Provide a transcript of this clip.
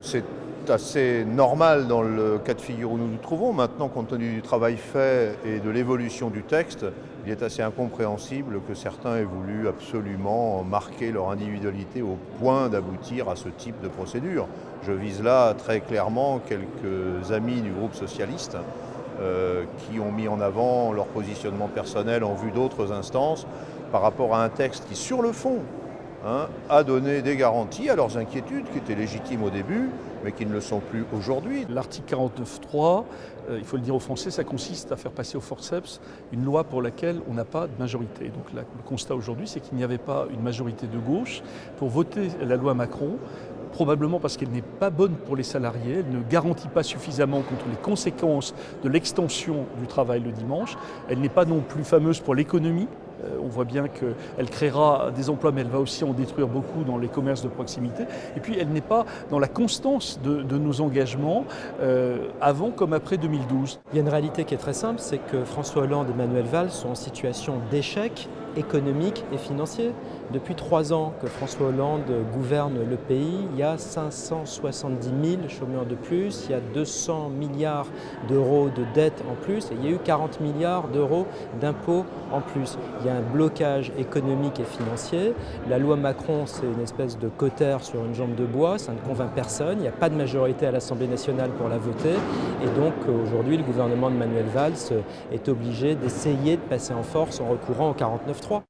C'est assez normal dans le cas de figure où nous nous trouvons. Maintenant, compte tenu du travail fait et de l'évolution du texte, il est assez incompréhensible que certains aient voulu absolument marquer leur individualité au point d'aboutir à ce type de procédure. Je vise là très clairement quelques amis du groupe socialiste qui ont mis en avant leur positionnement personnel en vue d'autres instances par rapport à un texte qui, sur le fond, a donné des garanties à leurs inquiétudes qui étaient légitimes au début, mais qui ne le sont plus aujourd'hui. L'article 49.3, il faut le dire aux Français, ça consiste à faire passer au forceps une loi pour laquelle on n'a pas de majorité. Donc là, le constat aujourd'hui, c'est qu'il n'y avait pas une majorité de gauche pour voter la loi Macron, probablement parce qu'elle n'est pas bonne pour les salariés, elle ne garantit pas suffisamment contre les conséquences de l'extension du travail le dimanche, elle n'est pas non plus fameuse pour l'économie. On voit bien qu'elle créera des emplois, mais elle va aussi en détruire beaucoup dans les commerces de proximité. Et puis, elle n'est pas dans la constance de nos engagements avant comme après 2012. Il y a une réalité qui est très simple, c'est que François Hollande et Manuel Valls sont en situation d'échec économique et financier. Depuis 3 ans que François Hollande gouverne le pays, il y a 570 000 chômeurs de plus, il y a 200 milliards d'euros de dettes en plus et il y a eu 40 milliards d'euros d'impôts en plus. Il y a un blocage économique et financier. La loi Macron, c'est une espèce de cautère sur une jambe de bois, ça ne convainc personne, il n'y a pas de majorité à l'Assemblée nationale pour la voter et donc aujourd'hui le gouvernement de Manuel Valls est obligé d'essayer de passer en force en recourant au 49.3.